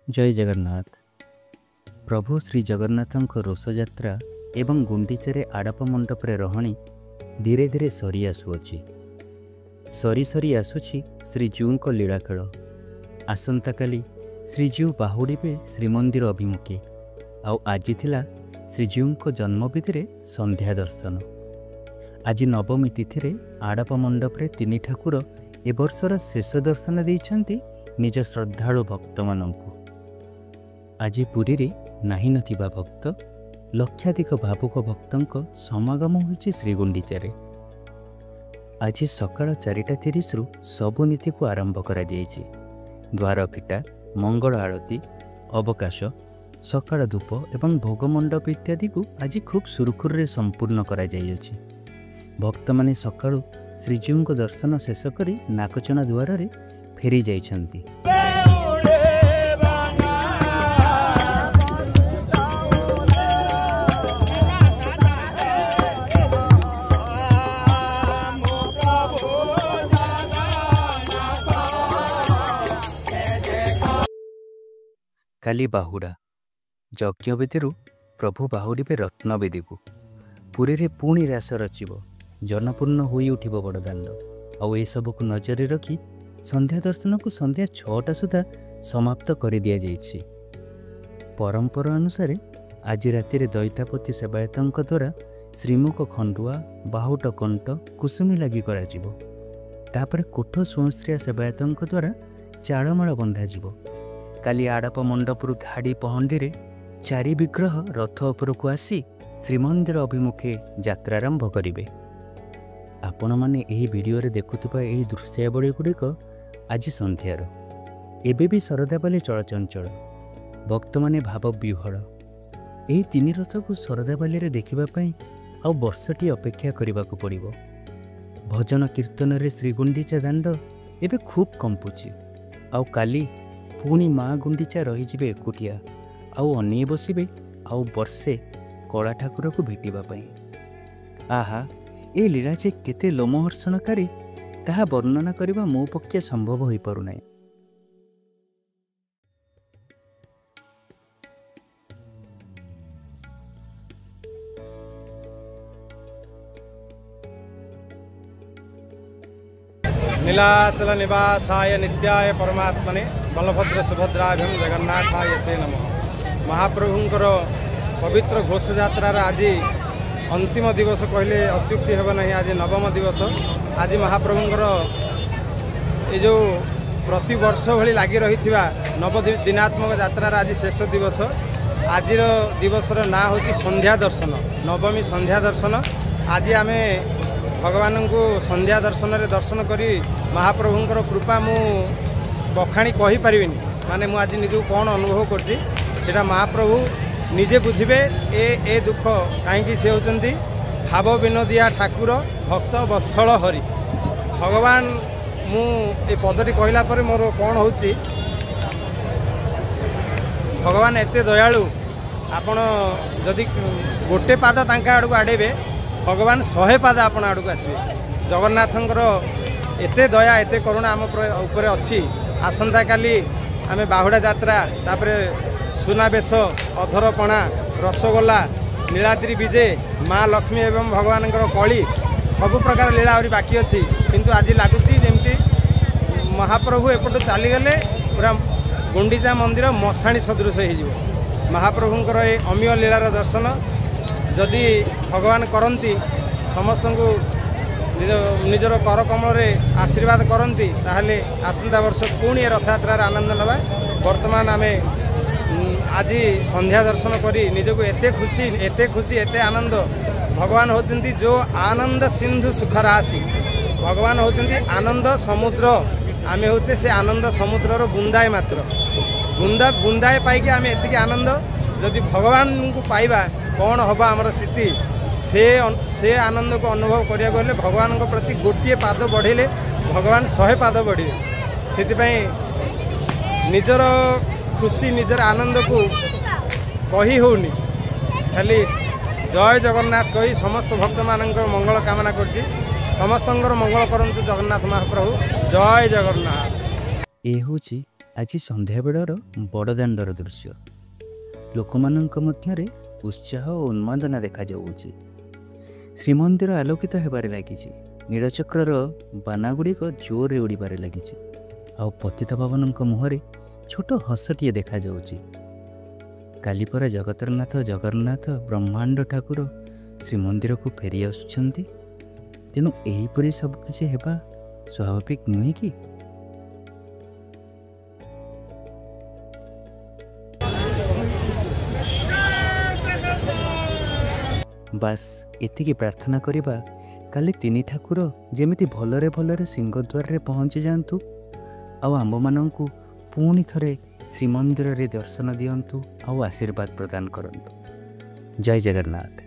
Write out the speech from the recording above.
जय जगन्नाथ। प्रभु श्री जगन्नाथଙ୍କ रोषयात्रा एवं गुंडीचारे आड़प मंडपरे रही धीरे धीरे सरी आसुअछि। सरी सरी आसुछि श्रीजीउଙ୍କ लीला खेल। आसंता काली श्रीजीउ बाहुड़े श्रीमंदिर अभिमुखे। आउ आज थिला श्रीजीउଙ୍କ जन्मविधि संध्या दर्शन। आज नवमी तिथि आड़प मंडपरे तीन ठाकुर ए वर्षर शेष दर्शन देइछन्ति निज श्रद्धालु भक्त माननकु। आज पुरी रे नाही नथिबा भक्त लक्षाधिक भावुक भक्तंक समागम होइछि श्रीगुंडीचारे। आज सकाळ 4:30 रु सबु नीति को आरंभ करा जाइछि। द्वार फिटा, मंगल आरती, अवकाश, सकाळ धूप एवं भोग मंडप इत्यादि को आज खूब सुरखुर रे संपूर्ण करा जाइछि। भक्त माने सकाळु श्रीजीउଙ୍କ दर्शन शेष करी नाकचना द्वार रे फेरी जाइछन्ति। काली बाहुड़ा यज्ञवेदी प्रभु बाहुड़े रत्नवेदी को। पुरी रे पुणी रास रचिब, जनपूर्ण होई उठिब बड़दाण्ड। आउ ए सबको नजर रखी संध्या दर्शन को संध्या 6टा सुधा समाप्त कर दिया जाइछि। परंपरा अनुसार आज राति दैतापति सेवायतों द्वारा श्रीमुख खंडुआ, बाहुट कंठ, कुसुमी लगी कराजिब। तापर कोठ सुश्रिया सेवायतों द्वारा चाड़माड़ बंधाजिब। काली आड़प मंडपरु धाड़ी पहंडी रे 4 विग्रह रथ उपरकू आसी श्रीमंदिर अभिमुखे यात्रारंभ करिवे। आपण माने एही वीडियो रे देखुथिबा एही दृश्यावली गुड़िक आज संध्यार एबे भी शरदाबाली चलचंचल। भक्त माने भाव विह्वल। एही 3 रथ को शरदाबाली रे देखिबा पई आ वर्षटी अपेक्षा करिबाकू पड़िबो। भजन कीर्तन रे श्रीगुंडीचा दाण्ड एबे खूब कंपुची। आउ काली पुणी माँ गुंडीचा रहीजिबे एकुटिया। आउ अनी बसिबे आउ वर्षे कला ठाकुर को भेटिबा पई। आहा, ए लीला जे केते लोमहर्षणकारी ताहा वर्णना करिबा मो पक्षे संभव होई पारु नै। नीलाचल निवासाय नित्याय परमात्मने बलभद्र सुभद्राभ्यम जगन्नाथाय ते नमः। महाप्रभुंकर पवित्र घोष यात्रार आज अंतिम दिवस कहले अत्युक्ति हेब नहीं। आज नवम दिवस। आज महाप्रभुंकर ये जो प्रति वर्ष भली लगी रही नव दिनात्मक यात्रार आज शेष दिवस। आज दिवसर ना होची संध्या दर्शन, नवमी संध्या दर्शन। आज आमे भगवान को संध्या दर्शन रे दर्शन करी महाप्रभुंकर कृपा मु बखाणी कही पारिबिनी। माने मु आज निजु कौन अनुभव करछि सेटा महाप्रभु निजे बुझिबे। ए दुख कहीं से होचंती भाव विनोदिया ठाकुर भक्त वत्सल हरि भगवान। मु ए पदटी कहला पर मोर कौन होछि, भगवान एते दयालु। आपण जदि गोटे पाद तांका आड़ को आडेबे भगवान 100 पाद आपण आड़ को आसबे। जगन्नाथंकर एते दया एते करुणा आम ऊपर अच्छी। आसंता काली आमे बाहुड़ा यात्रा, तापर सुनावेश, अधरपणा, रसगोला, नीलाद्री विजे, माँ लक्ष्मी एवं भगवान कली सबु प्रकार लीला आहुरी बाकी अच्छी। किंतु आज लगुच जमती महाप्रभु एपटू चलीगले पूरा गुंडीचा मंदिर मशाणी सदृश हो। महाप्रभुंकर ये अमीय लीलार दर्शन जदि भगवान करती समस्त को निजर कर कमल आशीर्वाद करती ताहले आसंता वर्ष पुणी रथयात्रार आनंद नवा। वर्तमान आमे आज संध्या दर्शन करी निजको एते खुशी एते आनंद। भगवान होचंती जो आनंद सिंधु सुखराशि। भगवान होचंती आनंद समुद्र। आमे होचे से आनंद समुद्रर बुंदाए मात्र। बुंदाए पाइकी आमे एतिकी आनंद। जदि भगवान को पाइबा कौन हबा आमर स्थिति से आनंद को अनुभव करिया गले भगवान को प्रति गोटे पाद बढ़ेले भगवान 100 पाद बढ़े। से निजर खुशी निजर आनंद को कही होनी। खाली जय जगन्नाथ कही समस्त भक्त मानक मंगल कामना करछि। समस्त मंगल करंतु जगन्नाथ महाप्रभु। जय जगन्नाथ। ए होची ଆଜି ସନ୍ଧ୍ୟାବେଳର ବଡ଼ଦାଣ୍ଡର ଦୃଶ୍ୟ। ଲୋକମାନଙ୍କ ମଧ୍ୟରେ ଉତ୍ସାହ ଓ ଉନ୍ମାଦନା ଦେଖାଯାଉଛି। ଶ୍ରୀମନ୍ଦିର ଆଲୋକିତ ହେବାରେ ଲାଗିଛି। ନୀଳଚକ୍ରର ବାନାଗୁଡ଼ିକ ଜୋରରେ ଉଡ଼ିବାରେ ଲାଗିଛି। ଆଉ ପତିତପାବନଙ୍କ ମୁହଁରେ ଛୋଟ ହସଟିଏ ଦେଖାଯାଉଛି। କାଲି ପରା ଜଗତର ନାଥ ଜଗନ୍ନାଥ ବ୍ରହ୍ମାଣ୍ଡ ଠାକୁର ଶ୍ରୀମନ୍ଦିରକୁ ଫେରି ଆସୁଛନ୍ତି। ତେଣୁ ଏହିପରି ସବୁକିଛି ହେବା ସ୍ୱାଭାବିକ ନୁହେଁ କି? ବାସ୍ ଏତିକି ପ୍ରାର୍ଥନା କରିବା, କାଲି ତିନି ଠାକୁର ଯେମିତି ଭଲରେ ଭଲରେ ସିଂହଦ୍ୱାରରେ ପହଞ୍ଚି ଯାଆନ୍ତୁ, ଆଉ ଆମ୍ଭମାନଙ୍କୁ ପୁଣି ଥରେ ଶ୍ରୀମନ୍ଦିରରେ ଦର୍ଶନ ଦିଅନ୍ତୁ ଆଉ ଆଶୀର୍ବାଦ ପ୍ରଦାନ କରନ୍ତୁ। ଜୟ ଜଗନ୍ନାଥ।